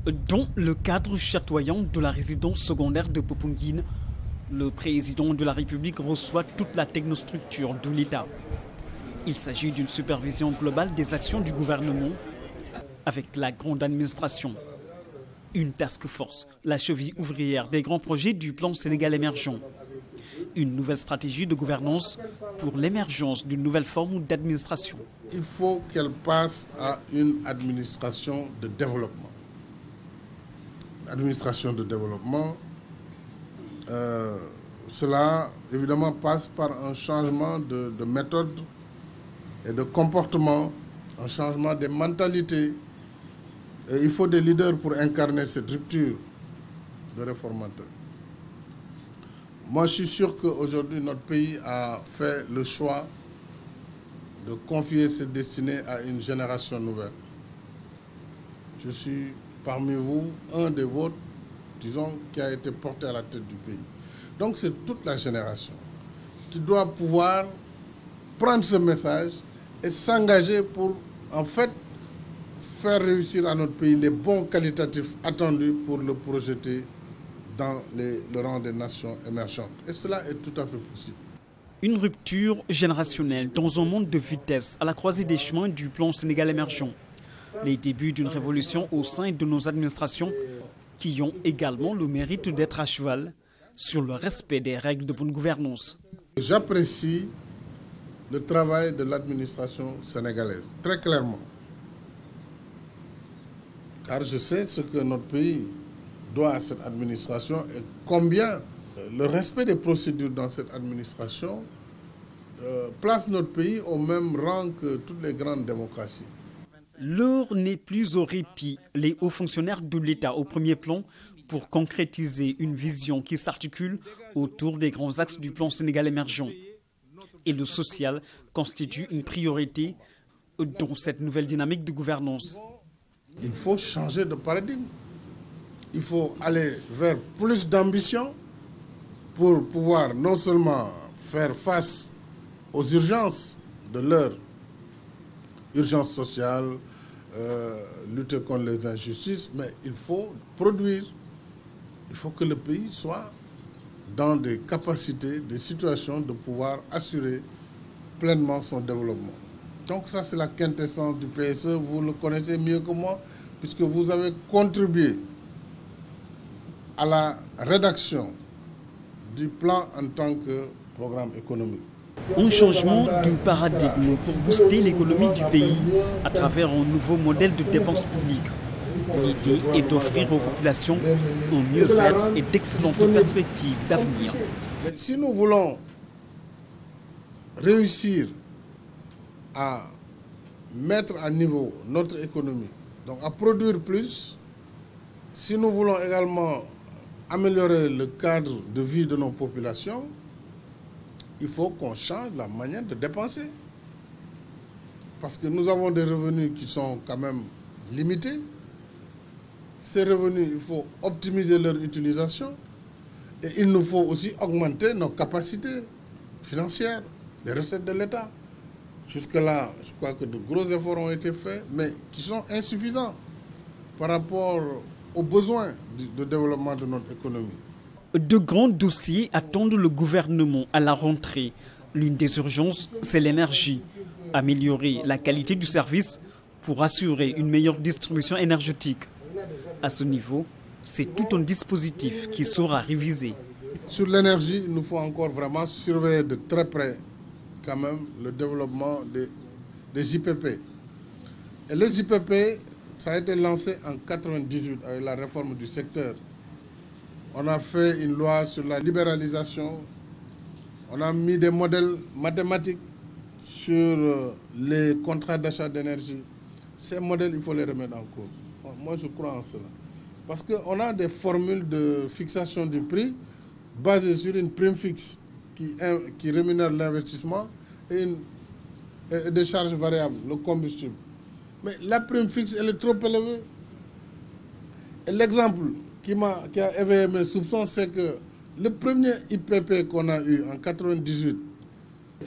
Dans le cadre chatoyant de la résidence secondaire de Popenguine, le président de la République reçoit toute la technostructure de l'État. Il s'agit d'une supervision globale des actions du gouvernement avec la grande administration. Une task force, la cheville ouvrière des grands projets du plan Sénégal émergent. Une nouvelle stratégie de gouvernance pour l'émergence d'une nouvelle forme d'administration. Il faut qu'elle passe à une administration de développement. Administration de développement, cela évidemment passe par un changement de méthode et de comportement, un changement des mentalités. Et il faut des leaders pour incarner cette rupture de réformateur. Moi, je suis sûr qu'aujourd'hui, notre pays a fait le choix de confier ses destinées à une génération nouvelle. Je suis parmi vous un des vôtres, disons, qui a été porté à la tête du pays. Donc c'est toute la génération qui doit pouvoir prendre ce message et s'engager pour, en fait, faire réussir à notre pays les bons qualitatifs attendus pour le projeter dans le rang des nations émergentes. Et cela est tout à fait possible. Une rupture générationnelle dans un monde de vitesse à la croisée des chemins du plan Sénégal émergent. Les débuts d'une révolution au sein de nos administrations qui ont également le mérite d'être à cheval sur le respect des règles de bonne gouvernance. J'apprécie le travail de l'administration sénégalaise, très clairement. Car je sais ce que notre pays doit à cette administration et combien le respect des procédures dans cette administration place notre pays au même rang que toutes les grandes démocraties. L'heure n'est plus au répit. Les hauts fonctionnaires de l'État au premier plan pour concrétiser une vision qui s'articule autour des grands axes du plan Sénégal émergent. Et le social constitue une priorité dans cette nouvelle dynamique de gouvernance. Il faut changer de paradigme. Il faut aller vers plus d'ambition pour pouvoir non seulement faire face aux urgences de l'heure, urgence sociale, lutter contre les injustices, mais il faut produire. Il faut que le pays soit dans des capacités, des situations de pouvoir assurer pleinement son développement. Donc ça, c'est la quintessence du PSE. Vous le connaissez mieux que moi, puisque vous avez contribué à la rédaction du plan en tant que programme économique. Un changement du paradigme pour booster l'économie du pays à travers un nouveau modèle de dépenses publiques. L'idée est d'offrir aux populations un mieux-être et d'excellentes perspectives d'avenir. Si nous voulons réussir à mettre à niveau notre économie, donc à produire plus, si nous voulons également améliorer le cadre de vie de nos populations, il faut qu'on change la manière de dépenser. Parce que nous avons des revenus qui sont quand même limités. Ces revenus, il faut optimiser leur utilisation. Et il nous faut aussi augmenter nos capacités financières, les recettes de l'État. Jusque-là, je crois que de gros efforts ont été faits, mais qui sont insuffisants par rapport aux besoins de développement de notre économie. De grands dossiers attendent le gouvernement à la rentrée. L'une des urgences, c'est l'énergie. Améliorer la qualité du service pour assurer une meilleure distribution énergétique. À ce niveau, c'est tout un dispositif qui sera révisé. Sur l'énergie, il nous faut encore vraiment surveiller de très près quand même le développement des IPP. Et les IPP, ça a été lancé en 1998 avec la réforme du secteur. On a fait une loi sur la libéralisation. On a mis des modèles mathématiques sur les contrats d'achat d'énergie. Ces modèles, il faut les remettre en cause. Moi, je crois en cela. Parce qu'on a des formules de fixation du prix basées sur une prime fixe qui rémunère l'investissement et des charges variables, le combustible. Mais la prime fixe, elle est trop élevée. Et l'exemple qui a éveillé mes soupçons, c'est que le premier IPP qu'on a eu en 1998,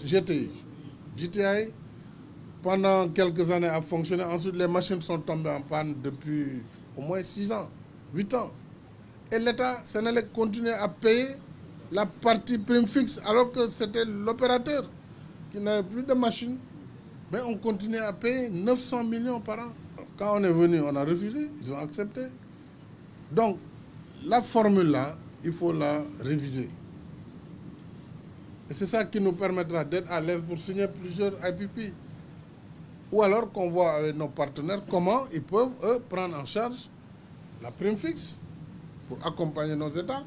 GTI, pendant quelques années a fonctionné. Ensuite, les machines sont tombées en panne depuis au moins 6 ans, 8 ans. Et l'État Sénélec continuait à payer la partie prime fixe alors que c'était l'opérateur qui n'avait plus de machines. Mais on continuait à payer 900 millions par an. Quand on est venu, on a refusé, ils ont accepté. Donc, la formule-là, il faut la réviser. Et c'est ça qui nous permettra d'être à l'aise pour signer plusieurs IPP. Ou alors qu'on voit avec nos partenaires comment ils peuvent, eux, prendre en charge la prime fixe pour accompagner nos États.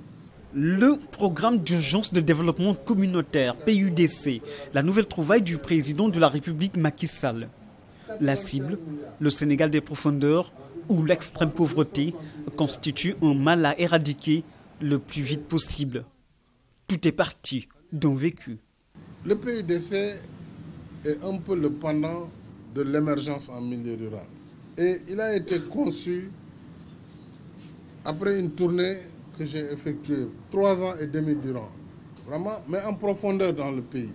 Le programme d'urgence de développement communautaire, PUDC, la nouvelle trouvaille du président de la République Macky Sall. La cible, le Sénégal des profondeurs, où l'extrême pauvreté constitue un mal à éradiquer le plus vite possible. Tout est parti d'un vécu. Le PUDC est un peu le pendant de l'émergence en milieu rural. Et il a été conçu après une tournée que j'ai effectuée 3 ans et demi durant. Vraiment, mais en profondeur dans le pays.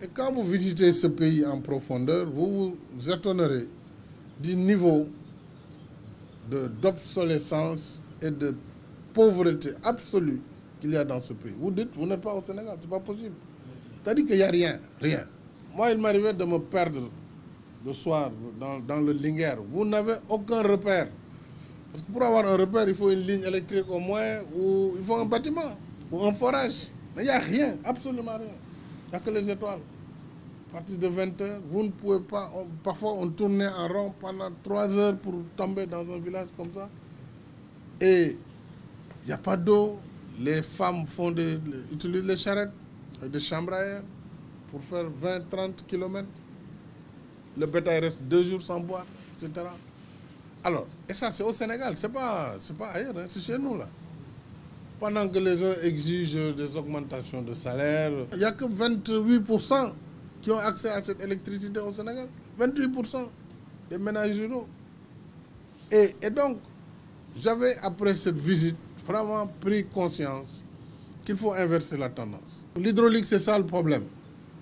Et quand vous visitez ce pays en profondeur, vous vous étonnerez du niveau d'obsolescence et de pauvreté absolue qu'il y a dans ce pays. Vous dites, vous n'êtes pas au Sénégal, c'est pas possible. C'est-à-dire qu'il n'y a rien, rien. Moi, il m'arrivait de me perdre le soir dans le Linguère. Vous n'avez aucun repère. Parce que pour avoir un repère, il faut une ligne électrique au moins, ou il faut un bâtiment, ou un forage. Mais il n'y a rien, absolument rien. Il n'y a que les étoiles. À partir de 20 h, vous ne pouvez pas... parfois, on tournait en rond pendant 3 heures pour tomber dans un village comme ça. Et il n'y a pas d'eau. Les femmes utilisent les charrettes, des chambres à air pour faire 20-30 km. Le bétail reste 2 jours sans boire, etc. Alors, et ça c'est au Sénégal, c'est pas ailleurs, hein, c'est chez nous là. Pendant que les gens exigent des augmentations de salaire, il n'y a que 28% qui ont accès à cette électricité au Sénégal. 28% des ménages ruraux. Et donc, j'avais après cette visite vraiment pris conscience qu'il faut inverser la tendance. L'hydraulique, c'est ça le problème.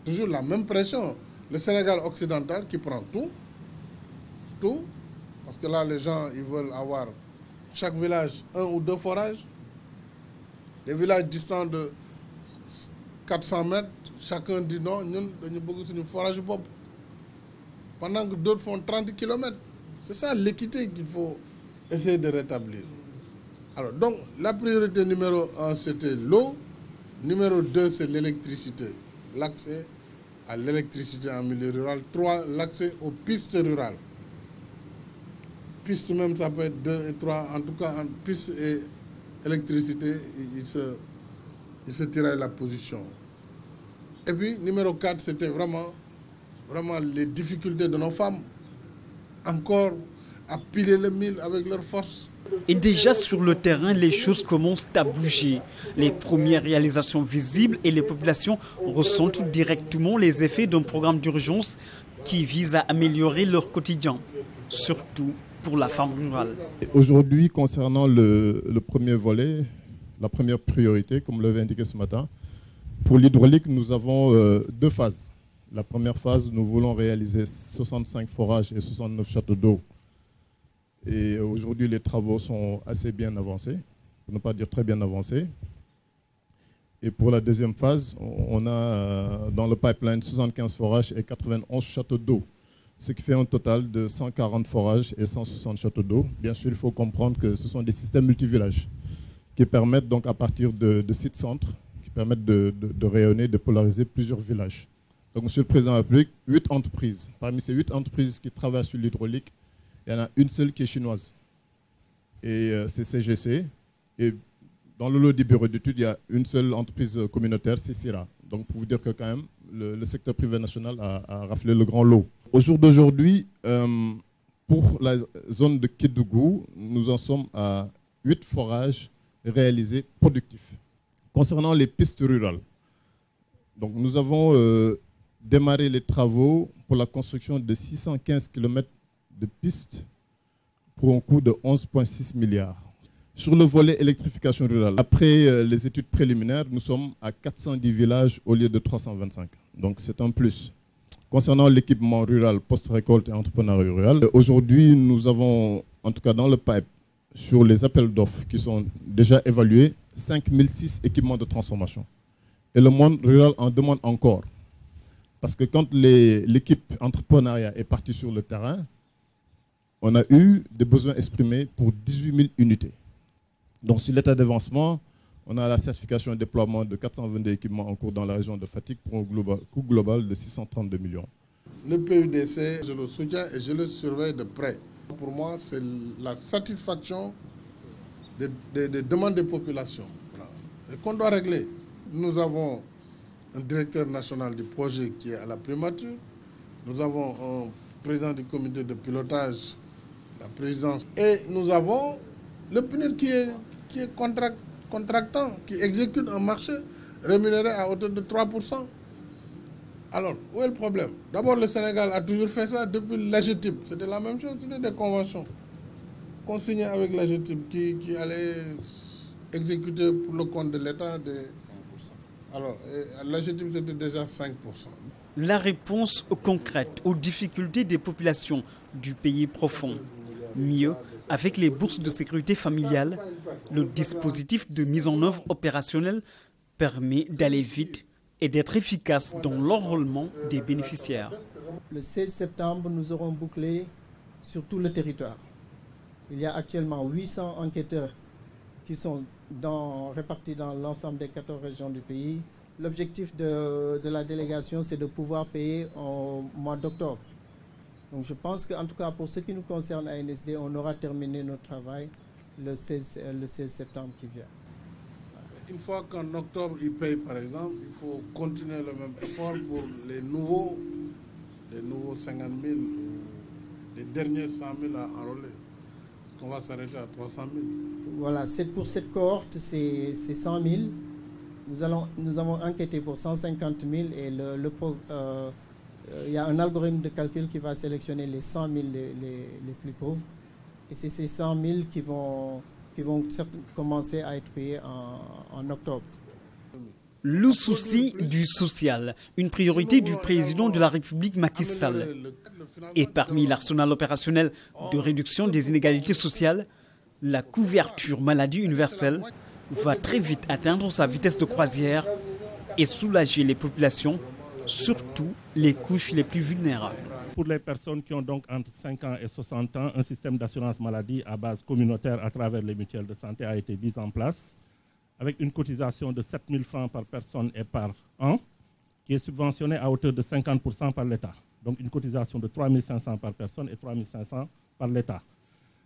Toujours la même pression. Le Sénégal occidental qui prend tout, parce que là, les gens, ils veulent avoir chaque village 1 ou 2 forages. Les villages distants de 400 mètres, chacun dit non, nous avons un forage bob. Pendant que d'autres font 30 km. C'est ça l'équité qu'il faut essayer de rétablir. Alors, donc, la priorité numéro 1, c'était l'eau. Numéro 2, c'est l'électricité. L'accès à l'électricité en milieu rural. 3, l'accès aux pistes rurales. Pistes même, ça peut être 2 et 3. En tout cas, en pistes et électricité, il se tirait la position. Et puis, numéro 4, c'était vraiment les difficultés de nos femmes. Encore à piler le mille avec leur force. Et déjà sur le terrain, les choses commencent à bouger. Les premières réalisations visibles et les populations ressentent directement les effets d'un programme d'urgence qui vise à améliorer leur quotidien, surtout pour la femme rurale. Aujourd'hui, concernant le premier volet, la première priorité, comme l'avait indiqué ce matin, pour l'hydraulique, nous avons 2 phases. La première phase, nous voulons réaliser 65 forages et 69 châteaux d'eau. Et aujourd'hui, les travaux sont assez bien avancés, pour ne pas dire très bien avancés. Et pour la deuxième phase, on a dans le pipeline 75 forages et 91 châteaux d'eau, ce qui fait un total de 140 forages et 160 châteaux d'eau. Bien sûr, il faut comprendre que ce sont des systèmes multivillages qui permettent donc à partir de sites centres, qui permettent de rayonner, de polariser plusieurs villages. Donc, Monsieur le Président de la République, 8 entreprises. Parmi ces 8 entreprises qui travaillent sur l'hydraulique, il y en a une seule qui est chinoise. Et c'est CGC. Et dans le lot des bureaux d'études, il y a une seule entreprise communautaire, c'est CIRA. Donc pour vous dire que quand même, le secteur privé national a raflé le grand lot. Au jour d'aujourd'hui, pour la zone de Kédougou, nous en sommes à 8 forages réalisés productifs. Concernant les pistes rurales, donc nous avons démarré les travaux pour la construction de 615 km de pistes pour un coût de 11,6 milliards. Sur le volet électrification rurale, après les études préliminaires, nous sommes à 410 villages au lieu de 325. Donc c'est un plus. Concernant l'équipement rural, post-récolte et entrepreneuriat rural, aujourd'hui nous avons, en tout cas dans le pipe, sur les appels d'offres qui sont déjà évalués, 5006 équipements de transformation. Et le monde rural en demande encore. Parce que quand l'équipe entrepreneuriat est partie sur le terrain, on a eu des besoins exprimés pour 18 000 unités. Donc sur l'état d'avancement, on a la certification et déploiement de 422 équipements en cours dans la région de Fatick pour un coût global de 632 millions. Le PUDC, je le soutiens et je le surveille de près. Pour moi, c'est la satisfaction des demandes des populations et qu'on doit régler. Nous avons un directeur national du projet qui est à la primature. Nous avons un président du comité de pilotage, la présidence. Et nous avons le PNUD qui est contractant, qui exécute un marché rémunéré à hauteur de 3%. Alors, où est le problème? D'abord, le Sénégal a toujours fait ça depuis l'AGETIP. C'était la même chose, c'était des conventions qu'on signait avec l'AGETIP qui allait exécuter pour le compte de l'État des 5%. Alors, l'AGETIP, c'était déjà 5%. La réponse concrète aux difficultés des populations du pays profond. Mieux, avec les bourses de sécurité familiale, le dispositif de mise en œuvre opérationnelle permet d'aller vite et d'être efficace dans l'enrôlement des bénéficiaires. Le 16 septembre, nous aurons bouclé sur tout le territoire. Il y a actuellement 800 enquêteurs qui sont répartis dans l'ensemble des 14 régions du pays. L'objectif de la délégation, c'est de pouvoir payer au mois d'octobre. Donc je pense qu'en tout cas, pour ce qui nous concerne à ANSD, on aura terminé notre travail le 16 septembre qui vient. Une fois qu'en octobre, ils payent par exemple, il faut continuer le même effort pour les nouveaux 50 000, les derniers 100 000 à enrôler. On va s'arrêter à 300 000. Voilà, pour cette cohorte, c'est 100 000. Nous avons enquêté pour 150 000 et il y a un algorithme de calcul qui va sélectionner les 100 000 les plus pauvres. Et c'est ces 100 000 qui vont commencer à être payés en octobre. Le souci du social, une priorité du président de la République Macky Sall. Et parmi l'arsenal opérationnel de réduction des inégalités sociales, la couverture maladie universelle va très vite atteindre sa vitesse de croisière et soulager les populations, surtout les couches les plus vulnérables. Pour les personnes qui ont donc entre 5 ans et 60 ans, un système d'assurance maladie à base communautaire à travers les mutuelles de santé a été mis en place avec une cotisation de 7 000 francs par personne et par an qui est subventionnée à hauteur de 50% par l'État. Donc une cotisation de 3 500 par personne et 3 500 par l'État.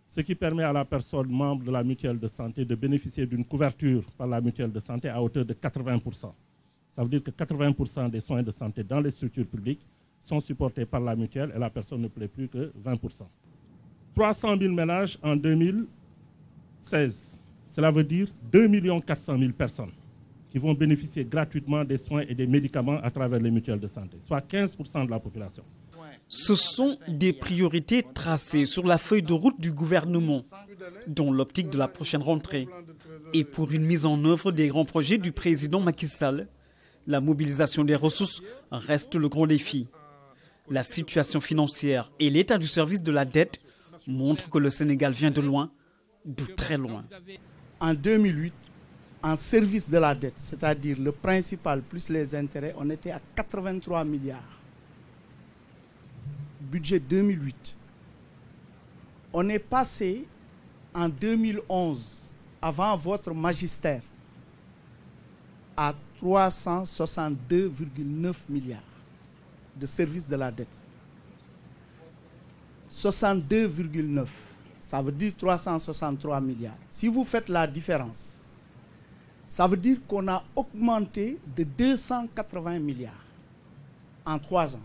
Ce qui permet à la personne membre de la mutuelle de santé de bénéficier d'une couverture par la mutuelle de santé à hauteur de 80%. Ça veut dire que 80% des soins de santé dans les structures publiques sont supportés par la mutuelle et la personne ne paie plus que 20%. 300 000 ménages en 2016. Cela veut dire 2 400 000 personnes qui vont bénéficier gratuitement des soins et des médicaments à travers les mutuelles de santé, soit 15% de la population. Ce sont des priorités tracées sur la feuille de route du gouvernement, dans l'optique de la prochaine rentrée. Et pour une mise en œuvre des grands projets du président Macky Sall, la mobilisation des ressources reste le grand défi. La situation financière et l'état du service de la dette montrent que le Sénégal vient de loin, de très loin. En 2008, en service de la dette, c'est-à-dire le principal plus les intérêts, on était à 83 milliards. Budget 2008. On est passé en 2011, avant votre magistère, à 362,9 milliards de service de la dette. 62,9, ça veut dire 363 milliards. Si vous faites la différence, ça veut dire qu'on a augmenté de 280 milliards en 3 ans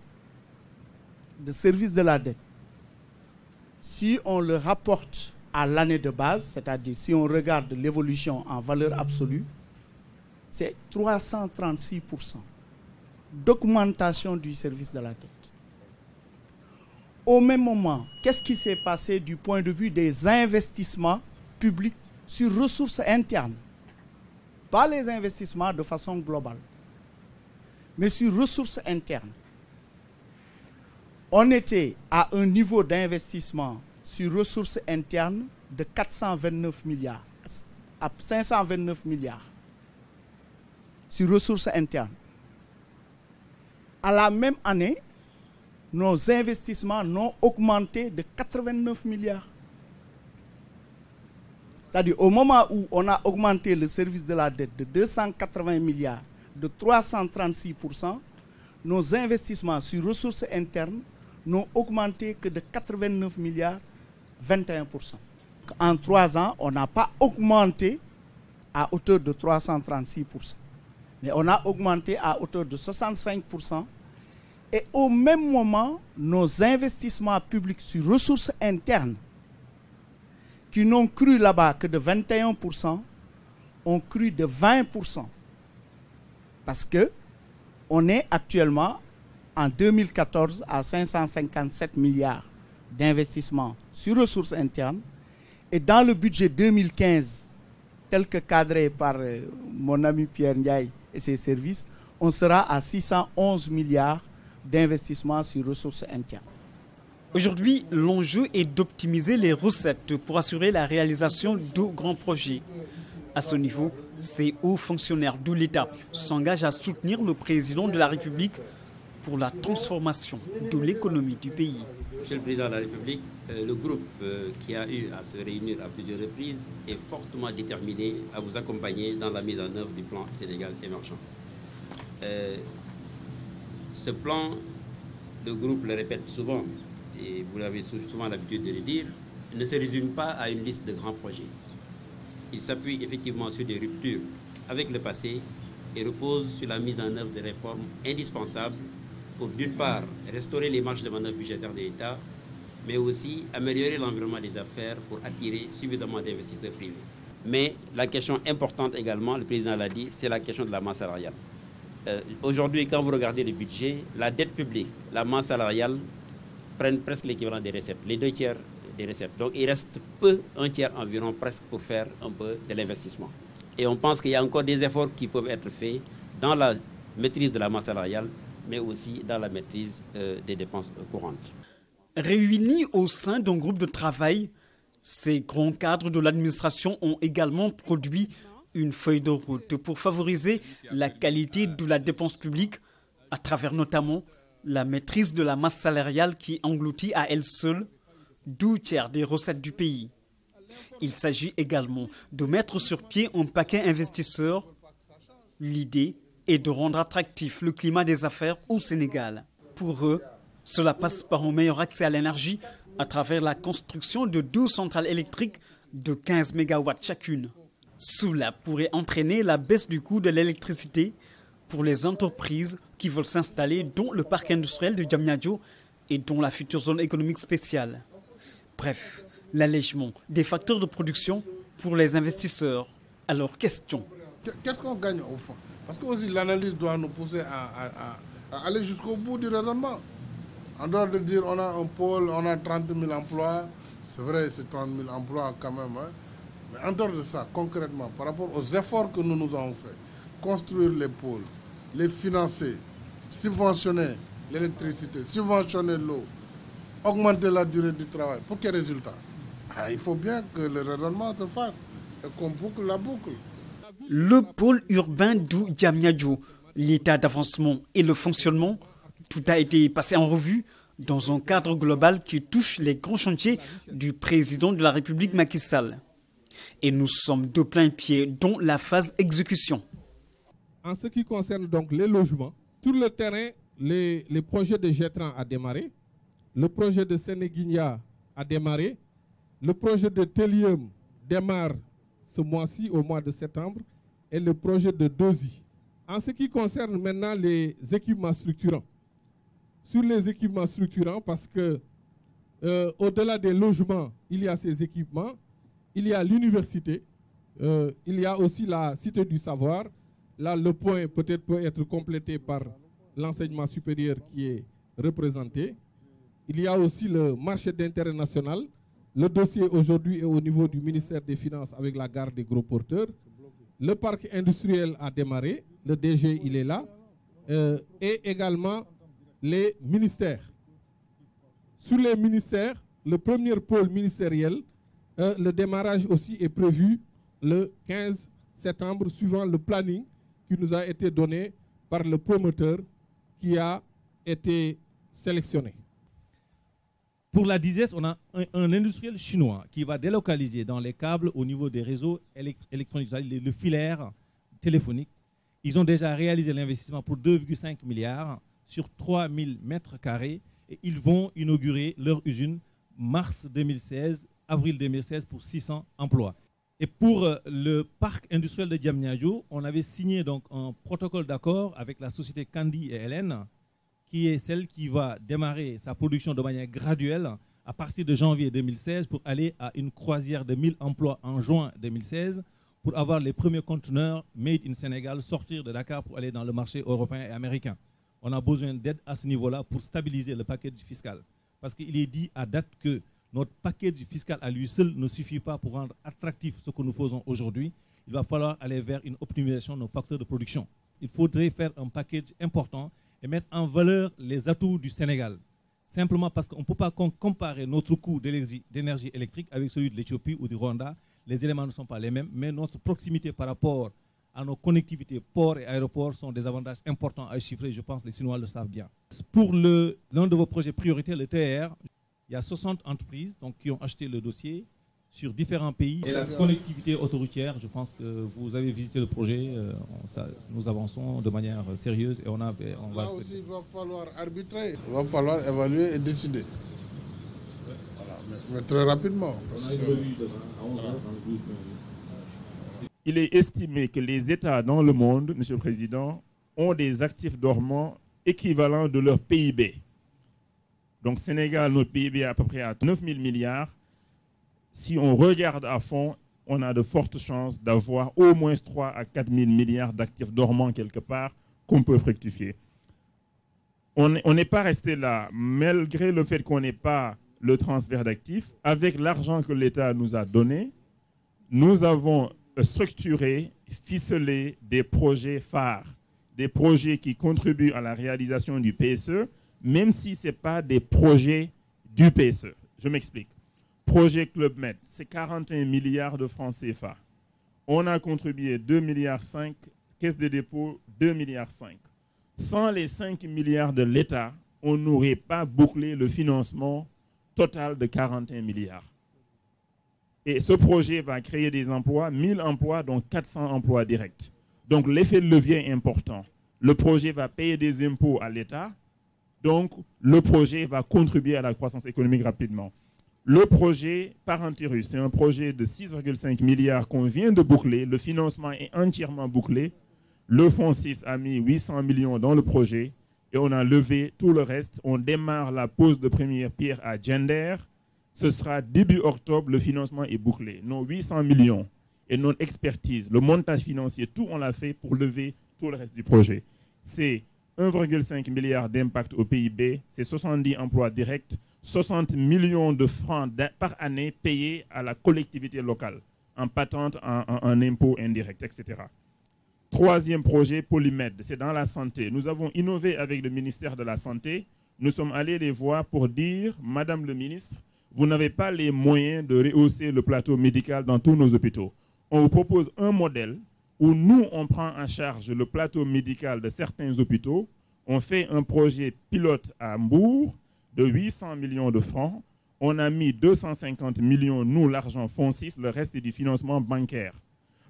de service de la dette. Si on le rapporte à l'année de base, c'est-à-dire si on regarde l'évolution en valeur absolue, c'est 336% d'augmentation du service de la dette. Au même moment, qu'est-ce qui s'est passé du point de vue des investissements publics sur ressources internes? Pas les investissements de façon globale, mais sur ressources internes. On était à un niveau d'investissement sur ressources internes de 429 milliards à 529 milliards sur ressources internes. À la même année, nos investissements n'ont augmenté de 89 milliards. C'est-à-dire au moment où on a augmenté le service de la dette de 280 milliards, de 336%, nos investissements sur ressources internes n'ont augmenté que de 89 milliards, 21%. En 3 ans, on n'a pas augmenté à hauteur de 336%, mais on a augmenté à hauteur de 65%. Et au même moment, nos investissements publics sur ressources internes, qui n'ont cru là-bas que de 21%, ont cru de 20%. Parce qu'on est actuellement, en 2014, à 557 milliards d'investissements sur ressources internes. Et dans le budget 2015, tel que cadré par mon ami Pierre Ndiaye et ses services, on sera à 611 milliards d'investissements sur ressources internes. Aujourd'hui, l'enjeu est d'optimiser les recettes pour assurer la réalisation de grands projets. À ce niveau, ces hauts fonctionnaires de l'État s'engagent à soutenir le président de la République pour la transformation de l'économie du pays. Monsieur le Président de la République, le groupe qui a eu à se réunir à plusieurs reprises est fortement déterminé à vous accompagner dans la mise en œuvre du plan Sénégal émergent. Ce plan, le groupe le répète souvent, et vous avez souvent l'habitude de le dire, ne se résume pas à une liste de grands projets. Il s'appuie effectivement sur des ruptures avec le passé et repose sur la mise en œuvre de réformes indispensables pour, d'une part, restaurer les marges de manœuvre budgétaires de l'État, mais aussi améliorer l'environnement des affaires pour attirer suffisamment d'investisseurs privés. Mais la question importante également, le président l'a dit, c'est la question de la masse salariale. Aujourd'hui, quand vous regardez le budget, la dette publique, la masse salariale prennent presque l'équivalent des recettes, les 2 tiers des recettes. Donc il reste peu, 1 tiers environ presque pour faire un peu de l'investissement. Et on pense qu'il y a encore des efforts qui peuvent être faits dans la maîtrise de la masse salariale, mais aussi dans la maîtrise des dépenses courantes. Réunis au sein d'un groupe de travail, ces grands cadres de l'administration ont également produit une feuille de route pour favoriser la qualité de la dépense publique à travers notamment la maîtrise de la masse salariale qui engloutit à elle seule 2 tiers des recettes du pays. Il s'agit également de mettre sur pied un paquet investisseur. L'idée est de rendre attractif le climat des affaires au Sénégal. Pour eux, cela passe par un meilleur accès à l'énergie à travers la construction de 2 centrales électriques de 15 MW chacune. Cela pourrait entraîner la baisse du coût de l'électricité pour les entreprises qui veulent s'installer dans le parc industriel de Diamniadio et dans la future zone économique spéciale. Bref, l'allègement des facteurs de production pour les investisseurs. Alors, question. Qu'est-ce qu'on gagne au fond? Parce que aussi l'analyse doit nous pousser à aller jusqu'au bout du raisonnement. En dehors de dire on a un pôle, on a 30 000 emplois, c'est vrai, c'est 30 000 emplois quand même. Hein. Mais en dehors de ça, concrètement, par rapport aux efforts que nous avons faits, construire les pôles, les financer, subventionner l'électricité, subventionner l'eau, augmenter la durée du travail. Pour quel résultat? Il faut bien que le raisonnement se fasse et qu'on boucle la boucle. Le pôle urbain du Diamniadio, l'état d'avancement et le fonctionnement, tout a été passé en revue dans un cadre global qui touche les grands chantiers du président de la République Macky Sall. Et nous sommes de plein pied dans la phase exécution. En ce qui concerne donc les logements, sur le terrain, les projets de Gétran a démarré, le projet de Sénéguinia a démarré, le projet de Télium démarre ce mois-ci, au mois de septembre, et le projet de Dozy. En ce qui concerne maintenant les équipements structurants, sur les équipements structurants, parce que au-delà des logements, il y a ces équipements, il y a l'université, il y a aussi la cité du savoir. Là, le point peut-être peut être complété par l'enseignement supérieur qui est représenté. Il y a aussi le marché d'intérêt national. Le dossier aujourd'hui est au niveau du ministère des Finances avec la gare des gros porteurs. Le parc industriel a démarré, le DG il est là, et également les ministères. Sur les ministères, le premier pôle ministériel Le démarrage aussi est prévu le 15 septembre, suivant le planning qui nous a été donné par le promoteur qui a été sélectionné. Pour la DISES, on a un industriel chinois qui va délocaliser dans les câbles au niveau des réseaux électroniques, le filaire téléphonique. Ils ont déjà réalisé l'investissement pour 2,5 milliards sur 3000 mètres carrés et ils vont inaugurer leur usine mars 2016, avril 2016 pour 600 emplois. Et pour le parc industriel de Diamniadio, on avait signé donc un protocole d'accord avec la société Candy et Hélène, qui est celle qui va démarrer sa production de manière graduelle à partir de janvier 2016 pour aller à une croisière de 1000 emplois en juin 2016 pour avoir les premiers conteneurs made in Sénégal sortir de Dakar pour aller dans le marché européen et américain. On a besoin d'aide à ce niveau-là pour stabiliser le package fiscal. Parce qu'il est dit à date que notre package fiscal à lui seul ne suffit pas pour rendre attractif ce que nous faisons aujourd'hui. Il va falloir aller vers une optimisation de nos facteurs de production. Il faudrait faire un package important et mettre en valeur les atouts du Sénégal. Simplement parce qu'on ne peut pas comparer notre coût d'énergie électrique avec celui de l'Éthiopie ou du Rwanda. Les éléments ne sont pas les mêmes, mais notre proximité par rapport à nos connectivités ports et aéroports sont des avantages importants à chiffrer. Je pense que les Chinois le savent bien. Pour l'un de vos projets prioritaires, le TER, il y a 60 entreprises donc, qui ont acheté le dossier sur différents pays. Et la connectivité autoroutière, je pense que vous avez visité le projet, nous avançons de manière sérieuse et on va... Là aussi, il va falloir arbitrer, il va falloir évaluer et décider. Voilà, mais très rapidement. Parce que... Il est estimé que les États dans le monde, Monsieur le Président, ont des actifs dormants équivalents de leur PIB. Donc Sénégal, notre PIB est à peu près à 9 000 milliards. Si on regarde à fond, on a de fortes chances d'avoir au moins 3 à 4 000 milliards d'actifs dormants quelque part qu'on peut fructifier. On n'est pas resté là, malgré le fait qu'on n'ait pas le transfert d'actifs. Avec l'argent que l'État nous a donné, nous avons structuré, ficelé des projets phares, des projets qui contribuent à la réalisation du PSE, même si ce n'est pas des projets du PSE. Je m'explique. Projet Club Med, c'est 41 milliards de francs CFA. On a contribué 2,5 milliards, Caisse des dépôts 2,5 milliards. Sans les 5 milliards de l'État, on n'aurait pas bouclé le financement total de 41 milliards. Et ce projet va créer des emplois, 1000 emplois, dont 400 emplois directs. Donc l'effet de levier est important. Le projet va payer des impôts à l'État, donc le projet va contribuer à la croissance économique rapidement. Le projet Parenterus, c'est un projet de 6,5 milliards qu'on vient de boucler. Le financement est entièrement bouclé. Le Fonds 6 a mis 800 millions dans le projet et on a levé tout le reste. On démarre la pose de première pierre à Gender. Ce sera début octobre, le financement est bouclé. Nos 800 millions et notre expertise, le montage financier, tout on l'a fait pour lever tout le reste du projet. C'est 1,5 milliard d'impact au PIB, c'est 70 emplois directs, 60 millions de francs par année payés à la collectivité locale, en patente, en impôts indirects, etc. Troisième projet, Polymed, c'est dans la santé. Nous avons innové avec le ministère de la Santé. Nous sommes allés les voir pour dire, Madame le ministre, vous n'avez pas les moyens de rehausser le plateau médical dans tous nos hôpitaux. On vous propose un modèle où nous, on prend en charge le plateau médical de certains hôpitaux. On fait un projet pilote à Mbour de 800 millions de francs. On a mis 250 millions, nous, l'argent Fonds 6, le reste est du financement bancaire.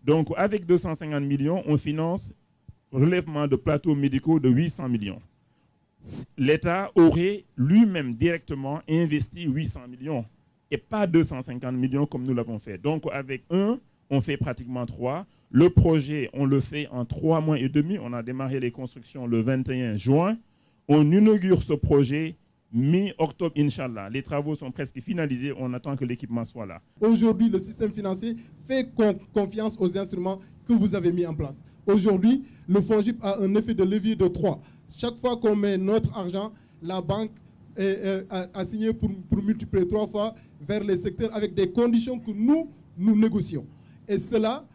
Donc, avec 250 millions, on finance relèvement de plateaux médicaux de 800 millions. L'État aurait lui-même directement investi 800 millions et pas 250 millions comme nous l'avons fait. Donc, avec un, on fait pratiquement 3. Le projet, on le fait en 3 mois et demi. On a démarré les constructions le 21 juin. On inaugure ce projet mi-octobre, Inch'Allah. Les travaux sont presque finalisés. On attend que l'équipement soit là. Aujourd'hui, le système financier fait confiance aux instruments que vous avez mis en place. Aujourd'hui, le FONGIP a un effet de levier de 3. Chaque fois qu'on met notre argent, la banque a signé pour multiplier 3 fois vers les secteurs avec des conditions que nous négocions. Et cela,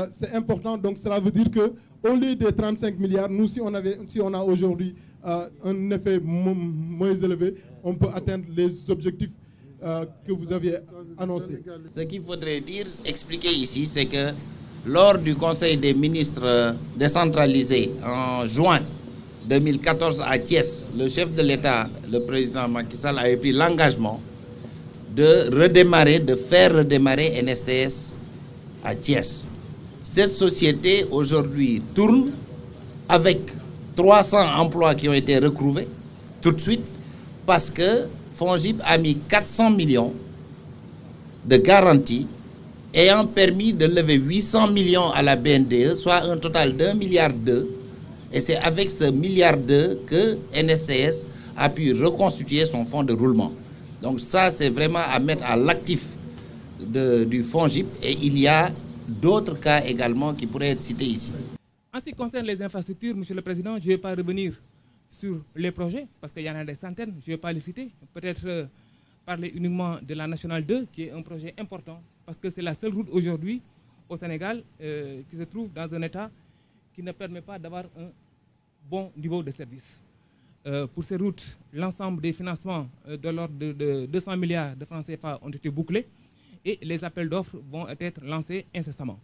c'est important. Donc, cela veut dire qu'au lieu des 35 milliards, nous, si on a aujourd'hui un effet moins élevé, on peut atteindre les objectifs que vous aviez annoncé. Ce qu'il faudrait expliquer ici, c'est que lors du Conseil des ministres décentralisé en juin 2014 à Thiès, le chef de l'État, le président Macky Sall, avait pris l'engagement de faire redémarrer NSTS à Thiès. Cette société aujourd'hui tourne avec 300 emplois qui ont été recouvrés tout de suite parce que FONGIP a mis 400 millions de garanties ayant permis de lever 800 millions à la BNDE, soit un total d'1,2 milliard. Et c'est avec ce 1,2 milliard que NSTS a pu reconstituer son fonds de roulement. Donc ça, c'est vraiment à mettre à l'actif du FONGIP. Et il y a d'autres cas également qui pourraient être cités ici. En ce qui concerne les infrastructures, Monsieur le Président, je ne vais pas revenir sur les projets, parce qu'il y en a des centaines, je ne vais pas les citer. Peut-être parler uniquement de la Nationale 2, qui est un projet important, parce que c'est la seule route aujourd'hui au Sénégal qui se trouve dans un état qui ne permet pas d'avoir un bon niveau de service. Pour ces routes, l'ensemble des financements de l'ordre de 200 milliards de francs CFA ont été bouclés et les appels d'offres vont être lancés incessamment.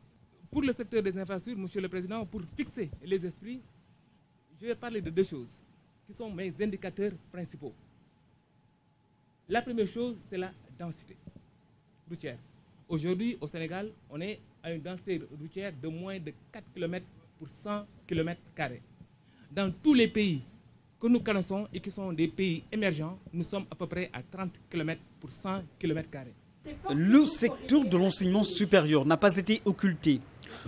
Pour le secteur des infrastructures, Monsieur le Président, pour fixer les esprits, je vais parler de deux choses qui sont mes indicateurs principaux. La première chose, c'est la densité routière. Aujourd'hui, au Sénégal, on est à une densité routière de moins de 4 km pour 100 km². Dans tous les pays que nous connaissons et qui sont des pays émergents, nous sommes à peu près à 30 km pour 100 km². Le secteur de l'enseignement supérieur n'a pas été occulté.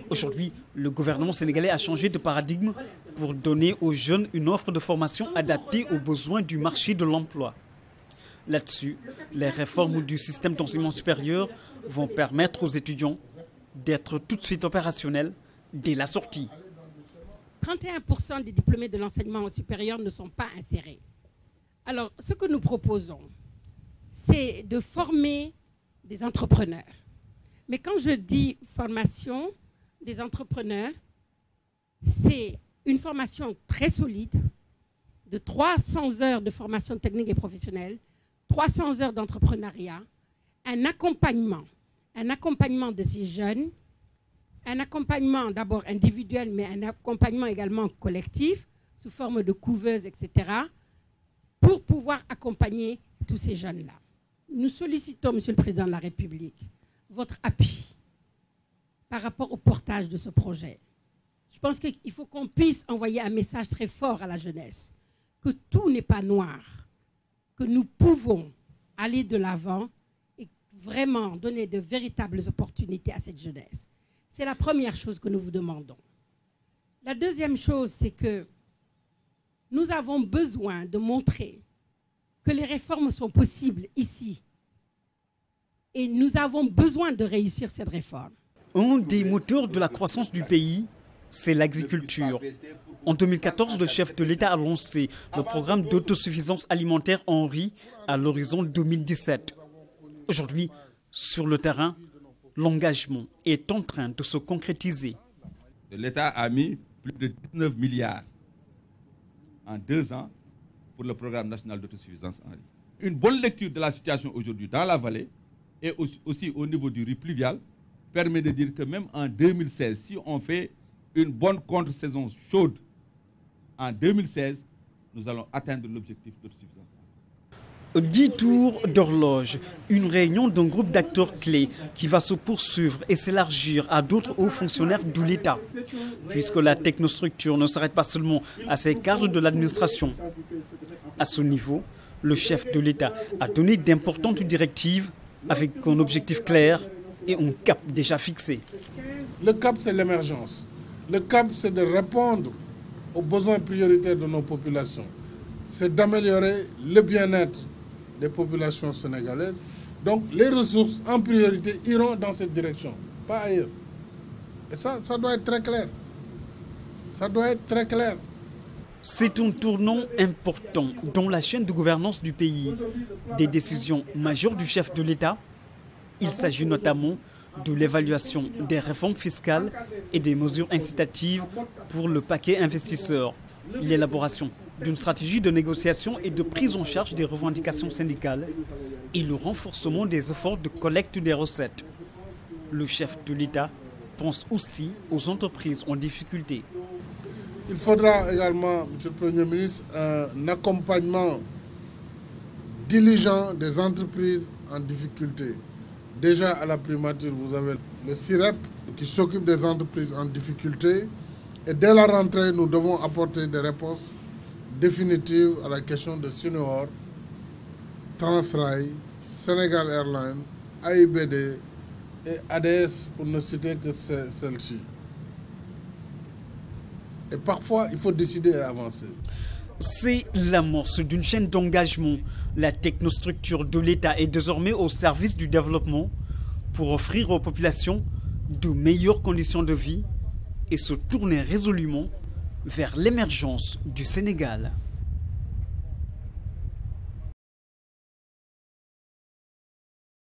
Aujourd'hui, le gouvernement sénégalais a changé de paradigme pour donner aux jeunes une offre de formation adaptée aux besoins du marché de l'emploi. Là-dessus, les réformes du système d'enseignement supérieur vont permettre aux étudiants d'être tout de suite opérationnels dès la sortie. 31% des diplômés de l'enseignement supérieur ne sont pas insérés. Alors, ce que nous proposons, c'est de former des entrepreneurs. Mais quand je dis formation des entrepreneurs, c'est une formation très solide de 300 heures de formation technique et professionnelle, 300 heures d'entrepreneuriat, un accompagnement de ces jeunes, un accompagnement d'abord individuel, mais un accompagnement également collectif, sous forme de couveuses, etc., pour pouvoir accompagner tous ces jeunes-là. Nous sollicitons, Monsieur le Président de la République, votre appui par rapport au portage de ce projet. Je pense qu'il faut qu'on puisse envoyer un message très fort à la jeunesse, que tout n'est pas noir, que nous pouvons aller de l'avant et vraiment donner de véritables opportunités à cette jeunesse. C'est la première chose que nous vous demandons. La deuxième chose, c'est que nous avons besoin de montrer que les réformes sont possibles ici. Et nous avons besoin de réussir cette réforme. Un des moteurs de la croissance du pays, c'est l'agriculture. En 2014, le chef de l'État a lancé le programme d'autosuffisance alimentaire en riz à l'horizon 2017. Aujourd'hui, sur le terrain, l'engagement est en train de se concrétiser. L'État a mis plus de 19 milliards en 2 ans pour le programme national d'autosuffisance en riz. Une bonne lecture de la situation aujourd'hui dans la vallée et aussi au niveau du riz pluvial permet de dire que même en 2016, si on fait une bonne contre-saison chaude en 2016, nous allons atteindre l'objectif d'autosuffisance. 10 tours d'horloge, une réunion d'un groupe d'acteurs clés qui va se poursuivre et s'élargir à d'autres hauts fonctionnaires de l'État, puisque la technostructure ne s'arrête pas seulement à ces cadres de l'administration. À ce niveau, le chef de l'État a donné d'importantes directives avec un objectif clair et un cap déjà fixé. Le cap, c'est l'émergence. Le cap, c'est de répondre aux besoins prioritaires de nos populations. C'est d'améliorer le bien-être des populations sénégalaises. Donc les ressources en priorité iront dans cette direction, pas ailleurs. Et ça doit être très clair. Ça doit être très clair. C'est un tournant important dans la chaîne de gouvernance du pays. Des décisions majeures du chef de l'État. Il s'agit notamment de l'évaluation des réformes fiscales et des mesures incitatives pour le paquet investisseur. L'élaboration d'une stratégie de négociation et de prise en charge des revendications syndicales et le renforcement des efforts de collecte des recettes. Le chef de l'État pense aussi aux entreprises en difficulté. Il faudra également, Monsieur le Premier ministre, un accompagnement diligent des entreprises en difficulté. Déjà à la primature, vous avez le CIREP qui s'occupe des entreprises en difficulté. Et dès la rentrée, nous devons apporter des réponses définitives à la question de Suneor, Transrail, Sénégal Airlines, AIBD et ADS, pour ne citer que celle-ci. Et parfois, il faut décider et avancer. C'est l'amorce d'une chaîne d'engagement. La technostructure de l'État est désormais au service du développement pour offrir aux populations de meilleures conditions de vie et se tourner résolument vers l'émergence du Sénégal.